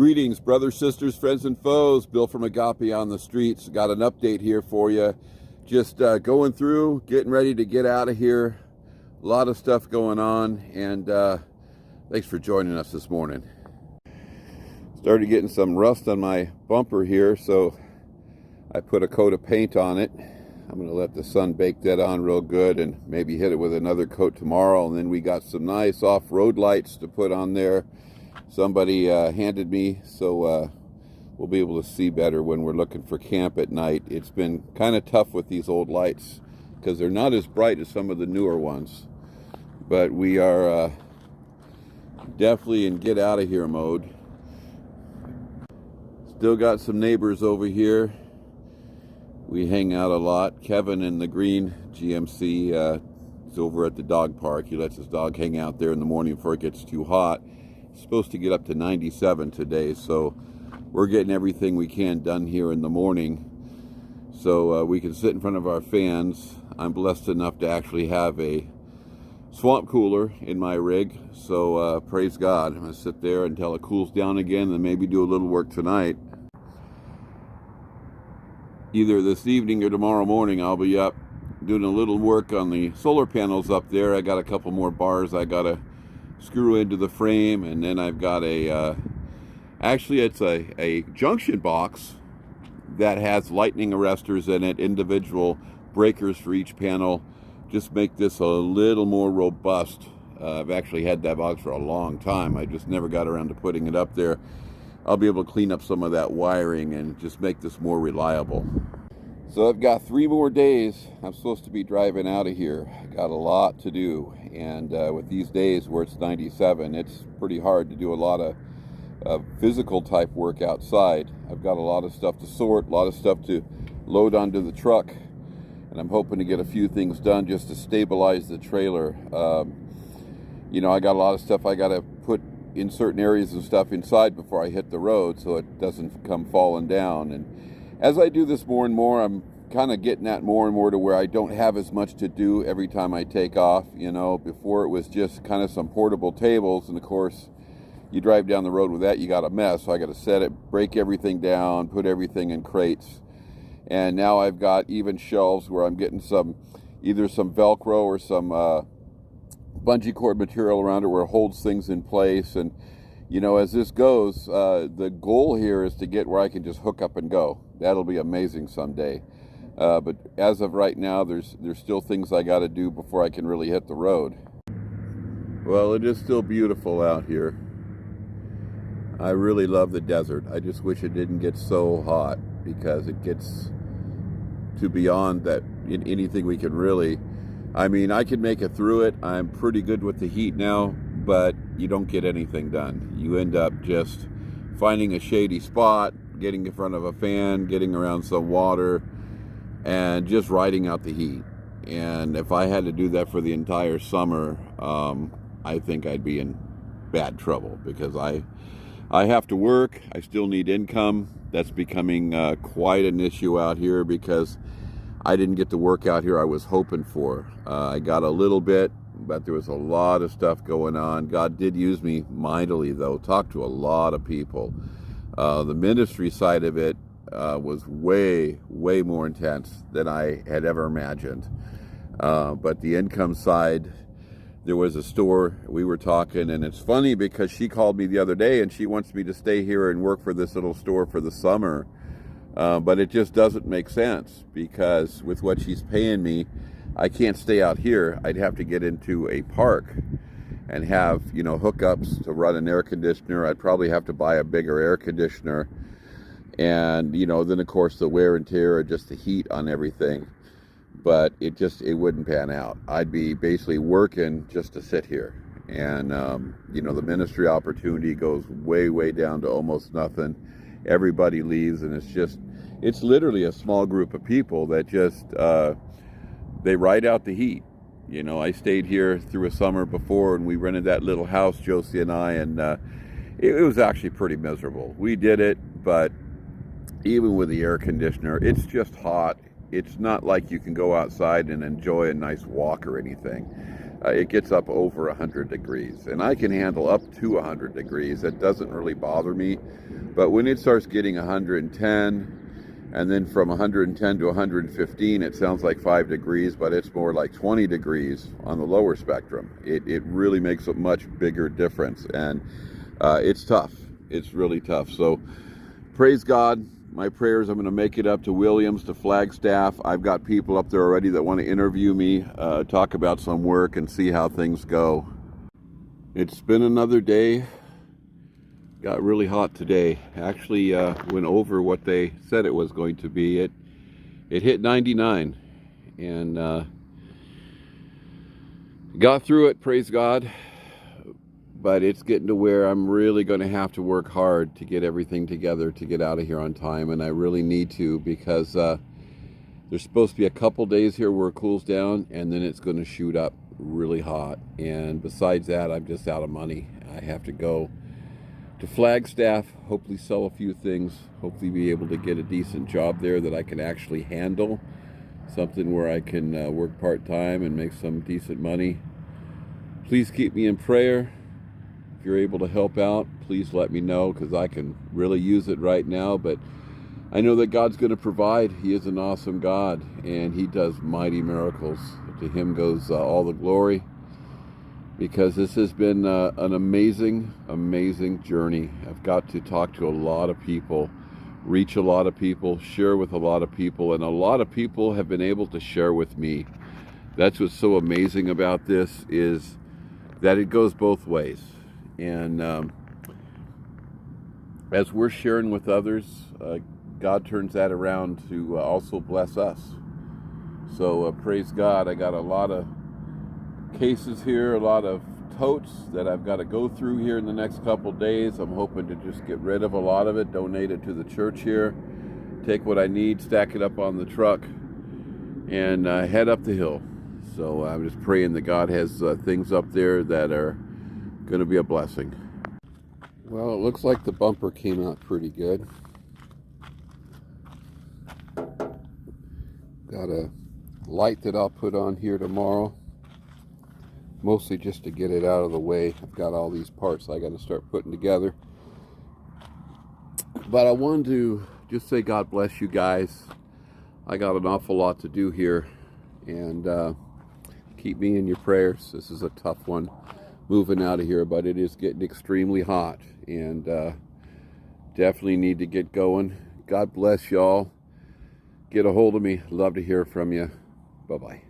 Greetings, brothers, sisters, friends, and foes. Bill from Agape on the streets. Got an update here for you. Just going through, getting ready to get out of here. A lot of stuff going on, and thanks for joining us this morning. Started getting some rust on my bumper here, so I put a coat of paint on it. I'm going to let the sun bake that on real good and maybe hit it with another coat tomorrow. And then we got some nice off-road lights to put on there. Somebody handed me, so we'll be able to see better when we're looking for camp at night. It's been kind of tough with these old lights because they're not as bright as some of the newer ones. But we are definitely in get out of here mode. Still got some neighbors over here. We hang out a lot. Kevin in the green GMC is over at the dog park. He lets his dog hang out there in the morning before it gets too hot. It's supposed to get up to 97 today, so we're getting everything we can done here in the morning so we can sit in front of our fans. I'm blessed enough to actually have a swamp cooler in my rig, so praise God. I'm going to sit there until it cools down again and maybe do a little work tonight. Either this evening or tomorrow morning I'll be up doing a little work on the solar panels up there. I got a couple more bars I got to screw into the frame, and then I've got a actually it's a junction box that has lightning arresters in it, individual breakers for each panel. Just make this a little more robust. I've actually had that box for a long time. I just never got around to putting it up there. I'll be able to clean up some of that wiring and just make this more reliable. So I've got 3 more days. I'm supposed to be driving out of here. I got a lot to do, and with these days where it's 97, it's pretty hard to do a lot of physical type work outside. I've got a lot of stuff to sort, a lot of stuff to load onto the truck, and I'm hoping to get a few things done just to stabilize the trailer. You know, I got a lot of stuff I got to put in certain areas of stuff inside before I hit the road so it doesn't come falling down. And as I do this more and more, I'm kind of getting at more and more to where I don't have as much to do every time I take off. You know, before it was just kind of some portable tables, and of course you drive down the road with that, you got a mess. So I got to set it, break everything down, put everything in crates. And now I've got even shelves where I'm getting either some Velcro or some bungee cord material around it where it holds things in place. And you know, as this goes, the goal here is to get where I can just hook up and go. That'll be amazing someday. But as of right now, there's still things I got to do before I can really hit the road. Well, it is still beautiful out here. I really love the desert. I just wish it didn't get so hot, because it gets to beyond that in anything we can really. I mean, I can make it through it. I'm pretty good with the heat now, but you don't get anything done. You end up just finding a shady spot, getting in front of a fan, getting around some water, and just riding out the heat. And if I had to do that for the entire summer, I think I'd be in bad trouble, because I have to work. I still need income. That's becoming quite an issue out here, because I didn't get the work out here I was hoping for. I got a little bit, but there was a lot of stuff going on. God did use me mightily, though. Talked to a lot of people. The ministry side of it was way more intense than I had ever imagined. But the income side, there was a store, we were talking, and it's funny because she called me the other day and she wants me to stay here and work for this little store for the summer. But it just doesn't make sense, because with what she's paying me, I can't stay out here. I'd have to get into a park and have, you know, hookups to run an air conditioner. I'd probably have to buy a bigger air conditioner. And, you know, then of course the wear and tear and just the heat on everything. But it wouldn't pan out. I'd be basically working just to sit here. And, you know, the ministry opportunity goes way down to almost nothing. Everybody leaves, and it's literally a small group of people that just, they ride out the heat. You know, I stayed here through a summer before, and we rented that little house, Josie and I, and it was actually pretty miserable. We did it, but even with the air conditioner, it's just hot. It's not like you can go outside and enjoy a nice walk or anything. it gets up over 100 degrees, and I can handle up to 100 degrees. It doesn't really bother me, but when it starts getting 110, and then from 110 to 115, it sounds like 5 degrees, but it's more like 20 degrees on the lower spectrum. It really makes a much bigger difference, and it's tough. It's really tough. So praise God. My prayers, I'm going to make it up to Williams, to Flagstaff. I've got people up there already that want to interview me, talk about some work, and see how things go. It's been another day. Got really hot today. Actually went over what they said it was going to be. It hit 99, and got through it, praise God. But it's getting to where I'm really going to have to work hard to get everything together to get out of here on time, and I really need to, because there's supposed to be a couple days here where it cools down, and then it's going to shoot up really hot. And besides that, I'm just out of money. I have to go to Flagstaff, hopefully sell a few things, hopefully be able to get a decent job there that I can actually handle, something where I can work part-time and make some decent money. Please keep me in prayer. If you're able to help out, please let me know, because I can really use it right now. But I know that God's going to provide. He is an awesome God, and He does mighty miracles. To Him goes all the glory, because this has been an amazing, amazing journey. I've got to talk to a lot of people, reach a lot of people, share with a lot of people, and a lot of people have been able to share with me. That's what's so amazing about this, is that it goes both ways. And as we're sharing with others, God turns that around to also bless us. So praise God. I got a lot of cases here, a lot of totes that I've got to go through here in the next couple days. I'm hoping to just get rid of a lot of it, donate it to the church here, take what I need, stack it up on the truck, and head up the hill. So I'm just praying that God has things up there that are going to be a blessing. Well, it looks like the bumper came out pretty good. Got a light that I'll put on here tomorrow, mostly just to get it out of the way. I've got all these parts I got to start putting together. But I wanted to just say God bless you guys. I got an awful lot to do here, and keep me in your prayers. This is a tough one, moving out of here, but it is getting extremely hot, and definitely need to get going. God bless y'all. Get a hold of me. Love to hear from you. Bye-bye.